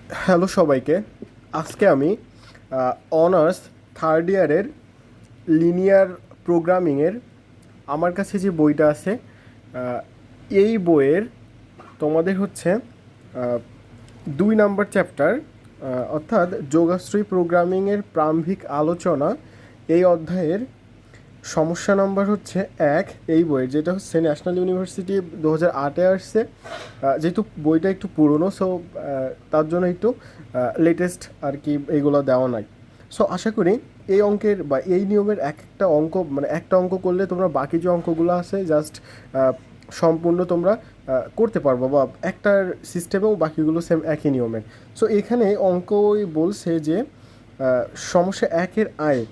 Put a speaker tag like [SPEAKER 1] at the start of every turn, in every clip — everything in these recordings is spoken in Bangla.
[SPEAKER 1] হ্যালো সবাইকে। আজকে আমি অনার্স থার্ড ইয়ারের লিনিয়ার প্রোগ্রামিংয়ের আমার কাছে যে বইটা আছে আহ, এই বইয়ের তোমাদের হচ্ছে 2 নাম্বার চ্যাপ্টার অর্থাৎ যোগাশ্রী প্রোগ্রামিংয়ের প্রারম্ভিক আলোচনা এই অধ্যায়ের সমস্যা নাম্বার হচ্ছে 1 এই বইয়ের, যেটা হচ্ছে ন্যাশনাল ইউনিভার্সিটি 2008-এ আসছে। যেহেতু বইটা একটু পুরনো, সো তার জন্য একটু লেটেস্ট আর কি এইগুলো দেওয়া নাই। সো আশা করি এই অঙ্কের বা এই নিয়মের একটা অঙ্ক, মানে একটা অঙ্ক করলে তোমরা বাকি যে অঙ্কগুলো আছে জাস্ট সম্পূর্ণ তোমরা করতে পারবো, বা একটার সিস্টেমেও বাকিগুলো সেম একই নিয়মের। সো এখানে অঙ্কই বলছে যে সমস্যা 1-এর আয়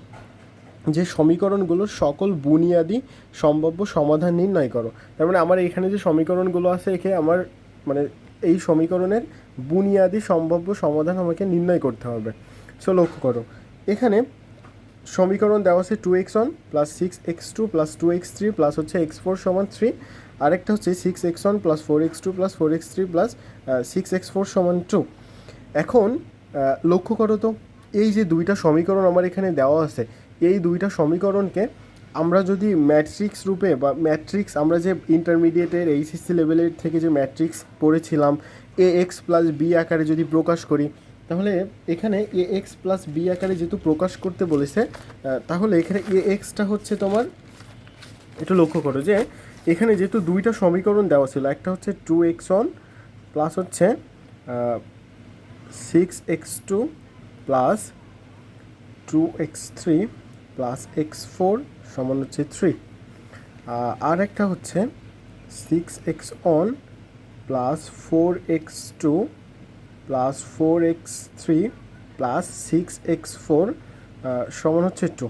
[SPEAKER 1] যে সমীকরণগুলোর সকল বুনিয়াদি সম্ভাব্য সমাধান নির্ণয় করো। তার মানে আমার এখানে যে সমীকরণগুলো আছে এখানে আমার মানে এই সমীকরণের বুনিয়াদি সম্ভাব্য সমাধান আমাকে নির্ণয় করতে হবে। সো লক্ষ্য করো, এখানে সমীকরণ দেওয়া আছে 2x1 plus 6x2 plus 2x3 plus হচ্ছে x4 সমান 3, আরেকটা হচ্ছে 6x1 plus 4x2 plus 4x3 plus 6x4 সমান 2। এখন লক্ষ্য করো তো, এই যে দুইটা সমীকরণ আমার এখানে দেওয়া আছে, এই দুইটা সমীকরণকে আমরা যদি ম্যাট্রিক্স রূপে বা ম্যাট্রিক্স, আমরা যে ইন্টারমিডিয়েটের এইচএসসি লেভেলের থেকে যে ম্যাট্রিক্স পড়েছিলাম এ এক্স প্লাস বি আকারে যদি প্রকাশ করি, তাহলে এখানে এ এক্স প্লাস বি আকারে যেহেতু প্রকাশ করতে বলেছে, তাহলে এখানে এ এক্সটা হচ্ছে তোমার, একটু লক্ষ্য করো যে এখানে যেহেতু দুইটা সমীকরণ দেওয়া ছিল, একটা হচ্ছে 2x1 প্লাস হচ্ছে 6x2 plus 2x3 plus x4 সমান হচ্ছে 3, আর একটা হচ্ছে 6x1 plus 4x2 plus 4x3 plus 6x4 সমান হচ্ছে 2।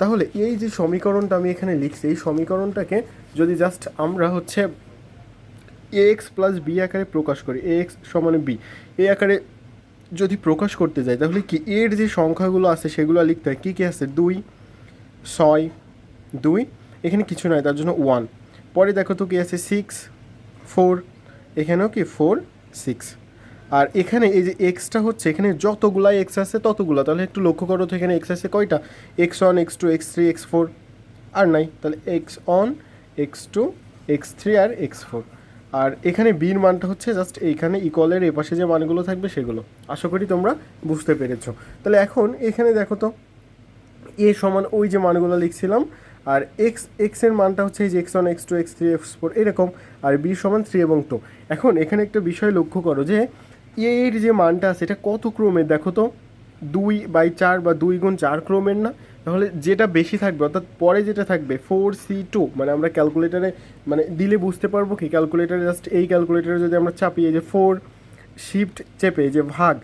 [SPEAKER 1] তাহলে এই যে সমীকরণটা আমি এখানে লিখছি, এই সমীকরণটাকে যদি জাস্ট আমরা হচ্ছে এ এক্স প্লাস বি আকারে প্রকাশ করি, এ এক্স সমানে বি এই আকারে যদি প্রকাশ করতে যাই, তাহলে কি এর যে সংখ্যাগুলো আছে সেগুলো লিখতে হয়। কী কী আছে? 2, 6, 2, এখানে কিছু নয় তার জন্য 1। পরে দেখো তো কী আছে? 6, 4, এখানেও কি 4, 6। আর এখানে এই যে এক্সটা হচ্ছে, এখানে যতগুলাই এক্স আছে ততগুলো, তাহলে একটু লক্ষ্য করো তো এখানে এক্স আছে কয়টা? x1, x2, x3, x4, আর নাই, তাহলে x1, x2, x3 আর x4। আর এখানে বির মানটা হচ্ছে জাস্ট এইখানে ইকুয়ালের এপাশে যে মানগুলো থাকবে সেগুলো। আশা করি তোমরা বুঝতে পেরেছো। তাহলে এখন এখানে দেখো তো এ সমান ওই যে মানগুলো লিখছিলাম, আর এক্সের মানটা হচ্ছে এই যে x1, x2, x3, x4 এরকম, আর বি সমান 3 এবং 2। এখন এখানে একটা বিষয় লক্ষ্য করো যে এর যে মানটা আছে এটা কত ক্রমের দেখো তো, 2/4 বা 2 × 4 ক্রমের না? তাহলে যেটা বেশি থাকবে অর্থাৎ পরে যেটা থাকবে 4c2, মানে আমরা ক্যালকুলেটারে মানে দিলে বুঝতে পারবো কি, ক্যালকুলেটারে জাস্ট এই ক্যালকুলেটারে যদি আমরা চাপি এই যে 4 শিফট চেপে যে ভাগ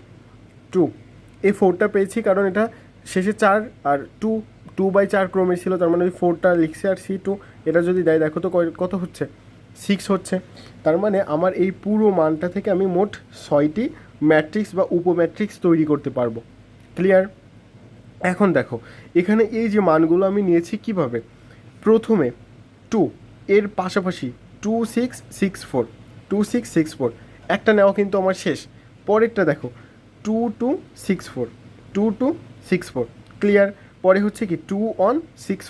[SPEAKER 1] 2, এই 4টা পেয়েছি কারণ এটা শেষে 4 আর 2/4 ক্রমে ছিল, তার মানে ওই 4টা লিখছে, আর c2 এটা যদি দেয় দেখো তো কত হচ্ছে, 6 হচ্ছে। তার মানে আমার এই পুরো মানটা থেকে আমি মোট 6টি ম্যাট্রিক্স বা উপম্যাট্রিক্স তৈরি করতে পারবো। ক্লিয়ার? এখন দেখো এখানে এই যে মানগুলো আমি নিয়েছি কিভাবে, প্রথমে 2 এর পাশাপাশি 2, 6, 6, 4, 2, 6, 6, 4 একটা নেওয়া কিন্তু আমার শেষ। পরেরটা দেখো 2, 2, 6, 4, 2, 2, 6, 4। ক্লিয়ার? পরে হচ্ছে কি 2, 1, 6,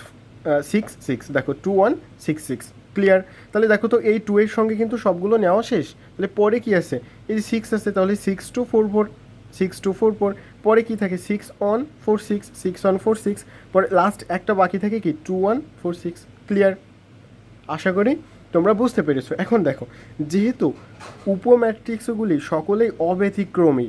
[SPEAKER 1] 6, 6, দেখো 2, 1, 6, 6। ক্লিয়ার? তাহলে দেখো তো এই 2 এর সঙ্গে কিন্তু সবগুলো নেওয়া শেষ। তাহলে পরে কি আছে? এই যে 6 আছে, তাহলে 6, 2, 4, 4, 6, 2, 4, 4। পরে কি থাকে? 6, 1, 4, 6, 6, 1, 4, 6। পরে লাস্ট একটা বাকি থাকে কি 2, 1, 4, 6। ক্লিয়ার? আশা করি তোমরা বুঝতে পেরেছো। এখন দেখো, যেহেতু উপম্যাট্রিক্সগুলি সকলেই অব্যতিক্রমী,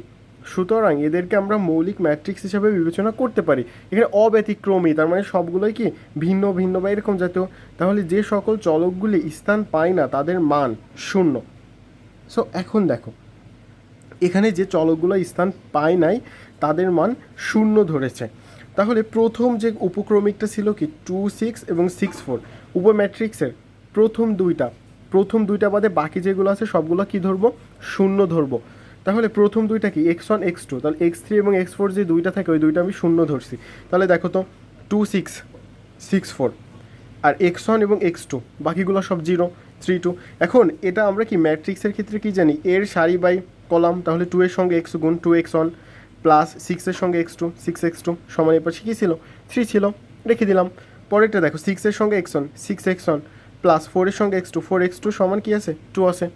[SPEAKER 1] সুতরাং এদেরকে আমরা মৌলিক ম্যাট্রিক্স হিসাবে বিবেচনা করতে পারি। এখানে অব্যতিক্রমী তার মানে সবগুলোই কি ভিন্ন ভিন্ন বা এরকম জাতীয়। তাহলে যে সকল চলকগুলি স্থান পায় না তাদের মান 0। সো এখন দেখো এখানে যে চলকগুলো স্থান পায় নাই তাদের মান 0 ধরেছে। তাহলে প্রথম যে উপক্রমিকটা ছিল কি 2, 6 এবং 6, 4, উপম্যাট্রিক্সের প্রথম দুইটা বাদে বাকি যেগুলো আছে সবগুলো কি ধরবো? 0 ধরবো। তাহলে প্রথম দুইটা কি x1, x2, তাহলে x3 এবং x4 যে দুইটা থাকে ওই দুইটা আমি 0 ধরছি। তাহলে দেখো তো 2, 6, 6, 4, আর x1 এবং x2 বাকিগুলো সব 0, 3, 2। এখন এটা আমরা কি ম্যাট্রিক্সের ক্ষেত্রে কি জানি, এর সারি বাই কলাম, তাহলে 2 এর সঙ্গে x গুণ 2x1 প্লাস 6 এর সঙ্গে x2 6x2 সমান এর পাশে কী ছিল 3 ছিল, রেখে দিলাম। পরেরটা দেখো 6 এর সঙ্গে x1 6x1 প্লাস 4 এর সঙ্গে x2 4x2 সমান কী আছে 2 আছে।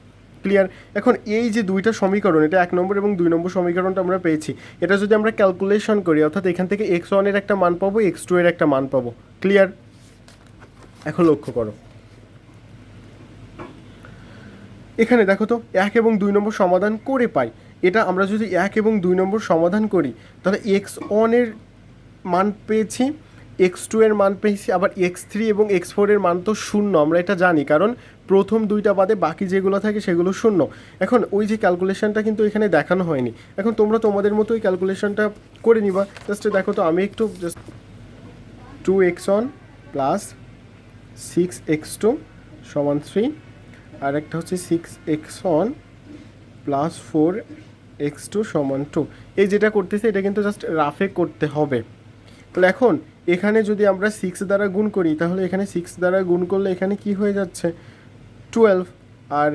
[SPEAKER 1] ক্লিয়ার। এখন এই যে দুইটা সমীকরণ, এটা 1 নম্বর এবং 2 নম্বর সমীকরণটা আমরা পেয়েছি, এটা যদি আমরা ক্যালকুলেশন করি অর্থাৎ এখান থেকে x1 এর একটা মান পাবো x2 এর একটা মান পাবো। ক্লিয়ার। এখন লক্ষ্য করো এখানে দেখো তো 1 এবং 2 নম্বর সমাধান করে পাই, এটা আমরা যদি 1 এবং 2 নম্বর সমাধান করি তাহলে x1 এর মান পেয়েছি, x2 এর মান পেয়েছি, আবার x3 এবং x4 এর মান তো শূন্য, আমরা এটা জানি কারণ প্রথম দুইটা বাদে বাকি যেগুলো থাকে সেগুলো শূন্য। এখন ওই যে ক্যালকুলেশনটা কিন্তু এখানে দেখানো হয়নি, এখন তোমরা তোমাদের মতো ওই ক্যালকুলেশনটা করে নিবা। জাস্ট দেখো তো আমি একটু জাস্ট 2x1 প্লাস 6x2 সমান 3, আর একটা হচ্ছে 6x1 প্লাস 4x2 সমান 2, এই যেটা করতেছে এটা কিন্তু জাস্ট রাফে করতে হবে। তাহলে এখন এখানে যদি আমরা 6 দ্বারা গুণ করি তাহলে এখানে 6 দ্বারা গুণ করলে এখানে কি হয়ে যাচ্ছে 12, আর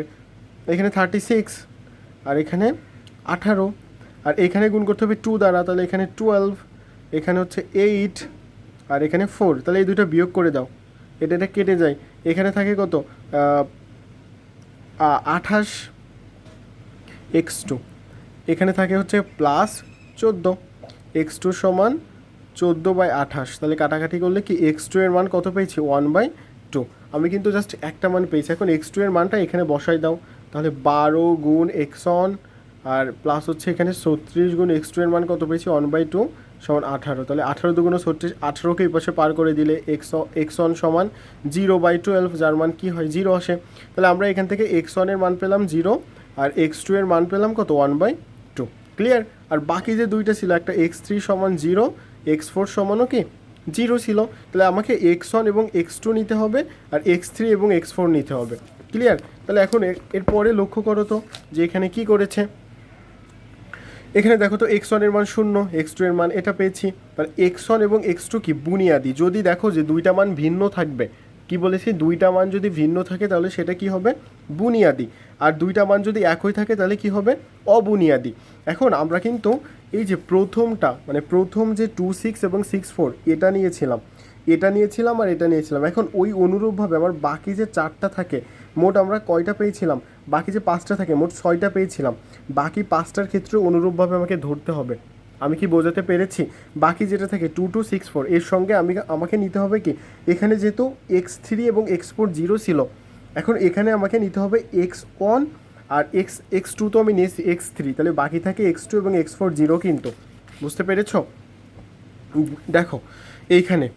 [SPEAKER 1] এখানে 36, আর এখানে 18, আর এখানে গুণ করতে হবে 2 দ্বারা, তাহলে এখানে 12, এখানে হচ্ছে 8, আর এখানে 4, তাহলে এই দুটো বিয়োগ করে দাও, এটা কেটে যায়, এখানে থাকে কত 28 x2, এখানে থাকে হচ্ছে প্লাস 14, x2 সমান 14/28, তাহলে কাটাকাটি করলে কি x2 এর মান কত পেয়েছি 1/2, আমি কিন্তু জাস্ট একটা মান পেয়েছি। এখন x2 এর মানটা এখানে বসাই দাও, তাহলে 12 গুণ x1 আর প্লাস হচ্ছে এখানে 36 গুণ x2 এর মান কত পেয়েছি 1/2 সমান 18, তাহলে 18 দুগুণ 36, 18কে এই পাশে পার করে দিলে x1 সমান 0/12, যার মান কি হয় 0 আসে। তাহলে আমরা এখান থেকে x1 এর মান পেলাম 0 আর x2 এর মান পেলাম কত 1/2। ক্লিয়ার। আর বাকি যে দুইটা ছিল একটা x3 সমান 0, x4 সমানও কি 0 ছিল, তাহলে আমাকে x1 এবং x2 নিতে হবে আর x3 এবং x4 নিতে হবে। ক্লিয়ার। তাহলে এখন এরপরে লক্ষ্য করো তো যে এখানে কি করেছে, এখানে দেখো তো x1 এর মান 0, x2 এর মান এটা পেয়েছি, আর x1 এবং x2 কি বুনিয়াদি, যদি দেখো যে দুইটা মান ভিন্ন থাকবে, কি বলেছি দুইটা মান যদি ভিন্ন থাকে তাহলে সেটা কি হবে বুনিয়াদি, আর দুইটা মান যদি একই থাকে তাহলে কি হবে অবুনিয়াদি। এখন আমরা কিন্তু এই যে প্রথমটা মানে প্রথম যে 2 6 এবং 6 4 এটা নিয়েছিলাম আর এটা নিয়েছিলাম, এখন ওই অনুরূপভাবে আমার বাকি যে 4টা থাকে, মোট আমরা কয়টা পেয়েছিলাম, বাকি যে 5টা থাকে মোট 6টা পেয়েছিলাম, বাকি 5টার ক্ষেত্রে অনুরূপভাবে আমাকে ধরতে হবে। আমি কি বোঝাতে পেরেছি? বাকি যেটা থাকে 2 2 6 4 এর সঙ্গে আমাকে নিতে হবে কি, এখানে যেহেতু x3 এবং x4 0 ছিল, এখন এখানে আমাকে নিতে হবে x1 আর x2 তো আমি নিয়েছি x3, তাহলে বাকি থাকে x2 এবং x4 0 কিন্তু, বুঝতে পেরেছ? দেখো এইখানে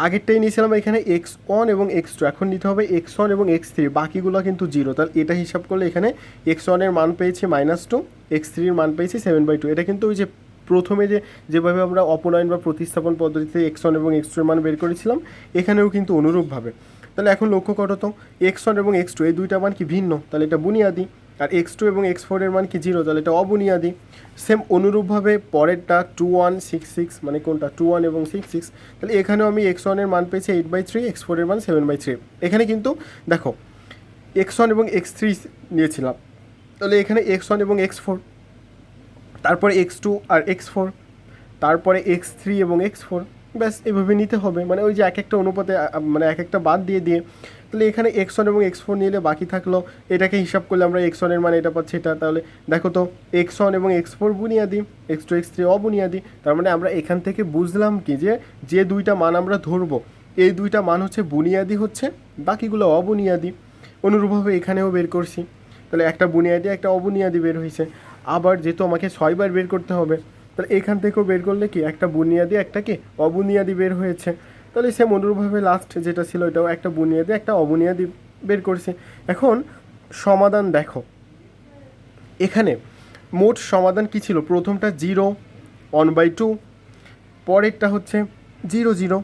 [SPEAKER 1] আগেরটাই নিয়েছিলাম এখানে x1 এবং x2, এখন নিতে হবে x1 এবং x3, বাকিগুলো কিন্তু 0, তাহলে এটা হিসাব করলে এখানে x1 এর মান পেয়েছি -2, x3 এর মান পেয়েছি 7/2, এটা কিন্তু ওই যে প্রথমে যেভাবে আমরা অপনয়ন বা প্রতিস্থাপন পদ্ধতিতে x1 এবং x2 এর মান বের করেছিলাম এখানেও কিন্তু অনুরূপভাবে। তাহলে এখন লক্ষ্য করো তো x1 এবং x2 এই দুইটা মান কি ভিন্ন, তাহলে এটা বুনিয়াদি, আর x2 এবং x4 এর মান কি 0, তাহলে এটা অবুনিয়াদি। সেম অনুরূপভাবে পরেরটা 2 1 6 6, মানে কোনটা 2 1 এবং 6 6, তাহলে এখানেও আমি x1 এর মান পেয়েছি 8/3, x4 এর মান 7/3, এখানে কিন্তু দেখো x1 এবং x3 নিয়েছিলাম, তাহলে এখানে x1 এবং x4, তারপরে x2 আর x4, তারপরে x3 এবং x4, ব্যাস এভাবে নিতে হবে, মানে ওই যে এক একটা অনুপাতে মানে এক একটা বাদ দিয়ে তাহলে এখানে x1 এবং x4 নিলে বাকি থাকলো, এটাকে হিসাব করলে আমরা x1 এর মানে এটা পাচ্ছি এটা, তাহলে দেখো তো x1 এবং x4 বুনিয়াদি, x2 x3 অবুনিয়াদি, তার মানে আমরা এখান থেকে বুঝলাম কি যে দুইটা মান আমরা ধরবো এই দুইটা মান হচ্ছে বুনিয়াদি হচ্ছে, বাকিগুলো অবুনিয়াদি। অনুরূপভাবে এখানেও বের করছি, তাহলে একটা বুনিয়াদি একটা অবুনিয়াদি বের হয়েছে, আবার যেহেতু আমাকে 6বার বের করতে হবে তাহলে এখান থেকেও বের করলে কি একটা বুনিয়াদি একটা কি অবুনিয়াদি বের হয়েছে, তাহলে সেম অনুরূপভাবে লাস্ট যেটা ছিল এটাও একটা বুনিয়াদি একটা অবুনিয়াদি বের করছে। এখন সমাধান দেখো এখানে মোট সমাধান কি ছিল, প্রথমটা 0 1/2, পরেরটা হচ্ছে 0 0,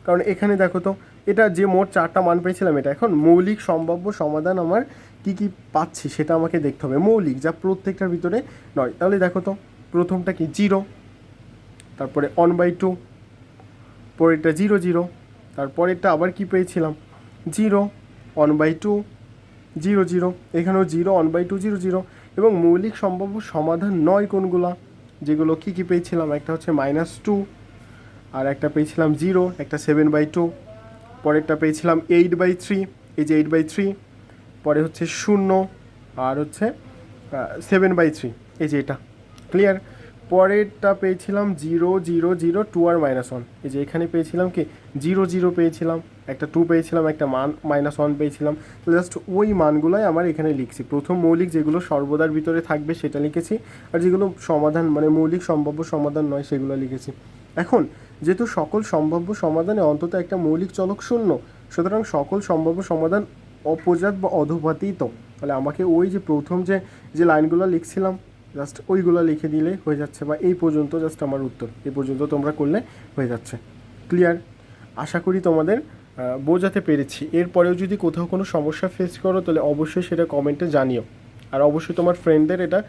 [SPEAKER 1] কারণ এখানে দেখো তো এটা যে মোট 4টা মান পেয়েছিলাম এটা, এখন মৌলিক সম্ভাব্য সমাধান আমার কি কি পাচ্ছি সেটা আমাকে দেখতে হবে, মৌলিক যা প্রত্যেকটার ভিতরে নয়। তাহলে দেখো তো প্রথমটা কি 0, তারপরে 1/2, পরেরটা 0 0, তারপরেরটা আবার কি পেয়েছিলাম 0 1/2 0 0, এখানেও 0 1/2 0 0, এবং মৌলিক সম্ভাব্য সমাধান নয় কোনগুলা, যেগুলো কী কী পেয়েছিলাম, একটা হচ্ছে -2, আর একটা পেয়েছিলাম 0, একটা 7/2, পরেরটা পেয়েছিলাম 8/3, এই যে 8/3, পরে হচ্ছে 0, আর হচ্ছে 7/3, এই যে এটা। ক্লিয়ার? পরেরটা পেয়েছিলাম 0, 0, 0, 2 আর -1, এই যে এখানে পেয়েছিলাম কি 0, 0 পেয়েছিলাম, একটা 2 পেয়েছিলাম, একটা -1 পেয়েছিলাম। তো জাস্ট ওই মানগুলোই আমার এখানে লিখছি। প্রথম মৌলিক যেগুলো সর্বদার ভিতরে থাকবে সেটা লিখেছি, আর যেগুলো সমাধান মানে মৌলিক সম্ভাব্য সমাধান নয় সেগুলো লিখেছি। এখন যেহেতু সকল সম্ভাব্য সমাধানে অন্তত একটা মৌলিক চলক শূন্য, সুতরাং সকল সম্ভাব্য সমাধান অপজাত বা অধপাতিত, তাহলে আমাকে ওই যে প্রথম যে লাইনগুলো লিখছিলাম জাস্ট ওইগুলো লিখে দিলে হয়ে যাচ্ছে, বা এই পর্যন্ত জাস্ট আমার উত্তর, এই পর্যন্ত তোমরা করলে হয়ে যাচ্ছে। ক্লিয়ার? আশা করি তোমাদের বোঝাতে পেরেছি। এরপরেও যদি কোথাও কোনো সমস্যা ফেস করো তাহলে অবশ্যই সেটা কমেন্টে জানিও, আর অবশ্যই তোমার ফ্রেন্ডদের এটা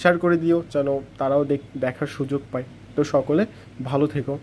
[SPEAKER 1] শেয়ার করে দিও যেন তারাও দেখার সুযোগ পায়। তো সকলে ভালো থেকো।